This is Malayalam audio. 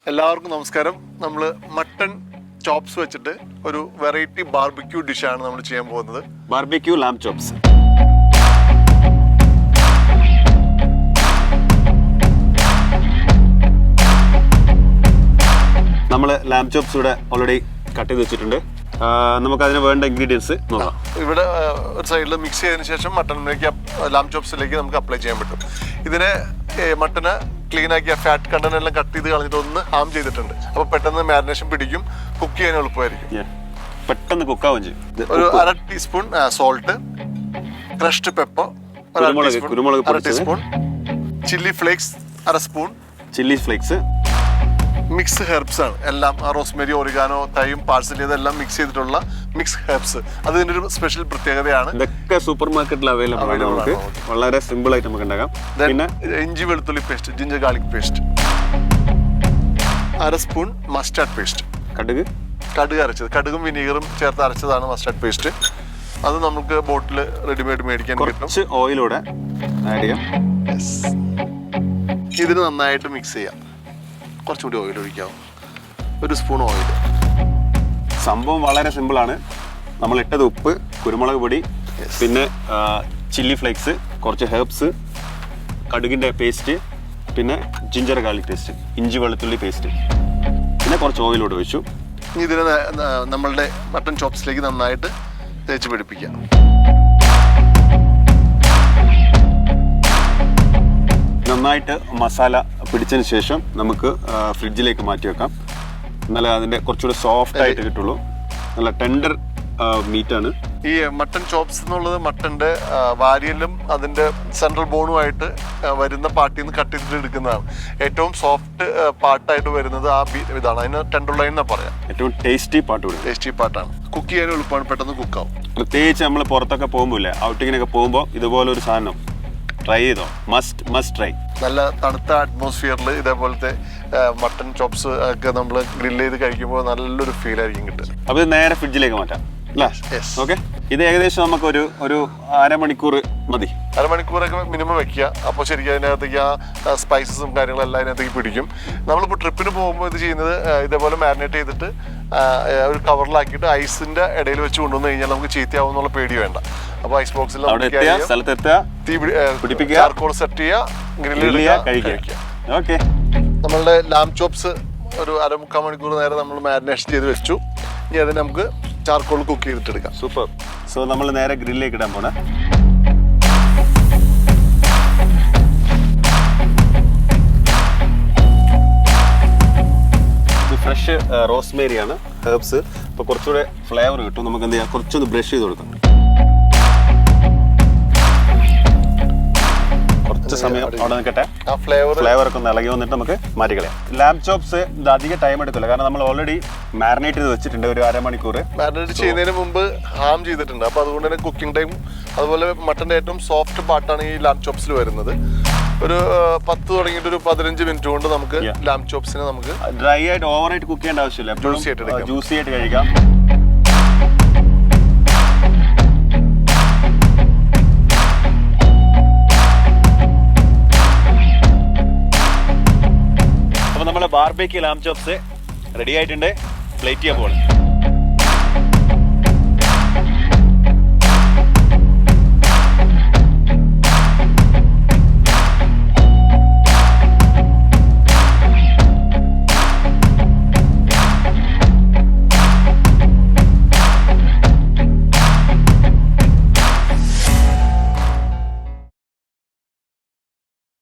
എല്ലാവർക്കും നമസ്കാരം. നമ്മൾ മട്ടൺ ചോപ്സ് വെച്ചിട്ട് ഒരു വെറൈറ്റി ബാർബിക്യൂ ഡിഷാണ് നമ്മൾ ചെയ്യാൻ പോകുന്നത്. ബാർബിക്യൂ ലാം ചോപ്സ്. നമ്മൾ ലാം ചോപ്സ് ഇവിടെ ഓൾറെഡി കട്ട് ചെയ്ത് വെച്ചിട്ടുണ്ട്. നമുക്ക് അതിന് വേണ്ട ഇൻഗ്രീഡിയൻസ് നോക്കാം. ഇവിടെ ഒരു സൈഡിൽ മിക്സ് ചെയ്തതിന് ശേഷം മട്ടണിലേക്ക് ലാം ചോപ്സിലേക്ക് നമുക്ക് അപ്ലൈ ചെയ്യാൻ പറ്റും. ഇതിനെ മട്ടന് ക്ലീൻ ആക്കിയ ഫാറ്റ് കണ്ടന്റ് എല്ലാം കട്ട് ചെയ്ത് കളഞ്ഞിട്ട് ഒന്ന് ഹാം ചെയ്തിട്ടുണ്ട്. അപ്പോൾ പെട്ടെന്ന് മാരിനേഷൻ പിടിക്കും, കുക്ക് ചെയ്യാൻ എളുപ്പമായിരിക്കും, പെട്ടെന്ന് കുക്കാവും ചെയ്യും. ഒരു 1/2 ടീസ്പൂൺ സോൾട്ട്, ക്രഷ്ഡ് പെപ്പർ കുരുമുളക് 1/2 teaspoon, chilli flakes 1/2 spoon, chilli flakes, mix herbs ആണ് എല്ലാം. റോസ്മേരി, ഒറിഗാനോ, തൈം, പാഴ്സലി ഇതെല്ലാം മിക്സ് ചെയ്തിട്ടുള്ള മിക്സ് ഹെർബ്സ്. അത് ഇതിന്റെ ഒരു സ്പെഷ്യൽ പ്രത്യേകതയാണ്. ഇതൊക്കെ സൂപ്പർ മാർക്കറ്റിൽ അവൈലബിൾ ആണ്. നമുക്ക് വളരെ സിമ്പിൾ ആയിട്ട് നമുക്ക് ഉണ്ടാക്കാം. പിന്നെ ഇഞ്ചി വെളുത്തുള്ളി paste, ginger garlic paste, 1/2 spoon mustard paste, കടുക് അരച്ചത്, കടുകും വിനീഗറും ചേർത്ത് അരച്ചതാണ് മസ്റ്റാർഡ് പേസ്റ്റ്. അത് നമുക്ക് ബോട്ടിൽ റെഡിമെയ്ഡ് മേടിക്കാൻ കിട്ടും. കുറച്ച് ഓയിലൂടെ ആഡ് ചെയ്യാം. ഇതിന് നന്നായിട്ട് മിക്സ് ചെയ്യാം. കുറച്ചുകൂടി ഓയിൽ ഒഴിക്കാം, 1 സ്പൂൺ ഓയിൽ. സംഭവം വളരെ സിമ്പിളാണ്. നമ്മൾ ഇട്ടത് ഉപ്പ്, കുരുമുളക് പൊടി, പിന്നെ ചില്ലി ഫ്ലേക്സ്, കുറച്ച് ഹെർബ്സ്, കടുകിൻ്റെ പേസ്റ്റ്, പിന്നെ ജിഞ്ചർ ഗാർലിക് പേസ്റ്റ്, ഇഞ്ചി വെളുത്തുള്ളി പേസ്റ്റ്, പിന്നെ കുറച്ച് ഓയിലൂടെ ഒഴിച്ചു. ഇതിനെ നമ്മളുടെ മട്ടൺ ചോപ്സിലേക്ക് നന്നായിട്ട് തേച്ച് പിടിപ്പിക്കാം. നന്നായിട്ട് മസാല പിടിച്ചതിന് ശേഷം നമുക്ക് ഫ്രിഡ്ജിലേക്ക് മാറ്റി വെക്കാം. എന്നാലേ അതിൻ്റെ കുറച്ചുകൂടി സോഫ്റ്റ് ആയിട്ട് കിട്ടുള്ളൂ. നല്ല ടെൻഡർ മീറ്റാണ് ഈ മട്ടൺ ചോപ്സ് എന്നുള്ളത്. മട്ടൻ്റെ വാരിയലും അതിൻ്റെ സെൻട്രൽ ബോണുമായിട്ട് വരുന്ന പാർട്ടിൽ നിന്ന് കട്ട് ചെയ്തിട്ട് എടുക്കുന്നതാണ്. ഏറ്റവും സോഫ്റ്റ് പാർട്ടായിട്ട് വരുന്നത് ആ ഇതാണ്. അതിന് ടെൻഡർ ലൈൻ എന്നാ പറയാം. ഏറ്റവും ടേസ്റ്റി പാർട്ടാണ്. കുക്ക് ചെയ്യാൻ എളുപ്പമാണ്, പെട്ടെന്ന് കുക്കാവും. പ്രത്യേകിച്ച് നമ്മൾ പുറത്തൊക്കെ പോകുമ്പോൾ ഔട്ടിങ്ങിനൊക്കെ പോകുമ്പോൾ ഇതുപോലൊരു സാധനം ട്രൈ ചെയ്തോ, മസ്റ്റ് ട്രൈ. നല്ല തണുത്ത അറ്റ്മോസ്ഫിയറിൽ ഇതേപോലത്തെ മട്ടൺ ചോപ്സ് ഒക്കെ നമ്മൾ ഗ്രില്ല് ചെയ്ത് കഴിക്കുമ്പോൾ നല്ലൊരു ഫീൽ ആയിരിക്കും കിട്ടുക. അപ്പോൾ ഇത് നേരെ ഫ്രിഡ്ജിലേക്ക് മാറ്റാം. ഓക്കെ, ഇത് ഏകദേശം നമുക്ക് ഒരു അരമണിക്കൂർ മതി. അരമണിക്കൂറൊക്കെ മിനിമം വെക്കുക. അപ്പോൾ ശരിക്കും അതിനകത്തേക്ക് ആ സ്പൈസസും കാര്യങ്ങളെല്ലാം അതിനകത്തേക്ക് പിടിക്കും. നമ്മളിപ്പോൾ ട്രിപ്പിന് പോകുമ്പോൾ ഇത് ചെയ്യുന്നത് ഇതേപോലെ മാരിനേറ്റ് ചെയ്തിട്ട് ഒരു കവറിലാക്കിയിട്ട് ഐസിന്റെ ഇടയിൽ വെച്ച് കൊണ്ടുവന്ന് കഴിഞ്ഞാൽ നമുക്ക് ചീത്തയാവും എന്നുള്ള പേടി വേണ്ട. അപ്പോൾ ഐസ് ബോക്സിൽ ചാർക്കോൾ സെറ്റ് ചെയ്യുക, ഗ്രില്ല് ചെയ്യുക. ഓക്കെ, നമ്മളുടെ ലാം ചോപ്സ് ഒരു 1/4 മണിക്കൂർ നേരം നമ്മൾ മാരിനേഷൻ ചെയ്ത് വെച്ചു. ഇനി അതിന് നമുക്ക് ചാർക്കോൾ കുക്ക് ചെയ്തിട്ടെടുക്കാം. സൂപ്പർ. സോ നമ്മൾ നേരെ ഗ്രില്ലിലേക്ക് ഇടാൻ പോണേ. ഇത് ഫ്രഷ് റോസ്മേരി ആണ്, ഹെർബ്സ്. അപ്പോൾ കുറച്ചുകൂടെ ഫ്ലേവർ കിട്ടും. നമുക്ക് എന്ത് ചെയ്യാം, കുറച്ചൊന്ന് ബ്രഷ് ചെയ്ത് കൊടുക്കാം. കുറച്ച് സമയം അവിടെ നിൽക്കട്ടെ, ഫ്ലേവർ ഒക്കെ ഒന്ന് ഇളകി വന്നിട്ട് നമുക്ക് മാറ്റിക്കളയാം. ലാം ചോപ്സ് ഇത് അധികം ടൈം എടുക്കില്ല, കാരണം നമ്മൾ ഓൾറെഡി മാരിനേറ്റ് ചെയ്ത് വെച്ചിട്ടുണ്ട്. ഒരു അരമണിക്കൂർ മാരിനേറ്റ് ചെയ്യുന്നതിന് മുമ്പ് ഹാം ചെയ്തിട്ടുണ്ട്. അപ്പോൾ അതുകൊണ്ട് തന്നെ കുക്കിംഗ് ടൈം, അതുപോലെ മട്ടൻ്റെ ഏറ്റവും സോഫ്റ്റ് പാർട്ടാണ് ഈ ലാം ചോപ്സിൽ വരുന്നത്. ഒരു 10 തുടങ്ങിയിട്ട് ഒരു 15 മിനിറ്റ് കൊണ്ട് നമുക്ക് ലാം ചോപ്സിനെ നമുക്ക് ഡ്രൈ ആയിട്ട് ഓവറായിട്ട് കുക്ക് ചെയ്യേണ്ട ആവശ്യമില്ല, ജ്യൂസി ആയിട്ട് കഴിക്കാം. അപ്പോൾ നമ്മുടെ ബാർബിക്യൂ ലാം ചോപ്സ് റെഡി ആയിട്ടുണ്ട്. പ്ലേറ്റ് ചെയ്യാൻ പോകണം.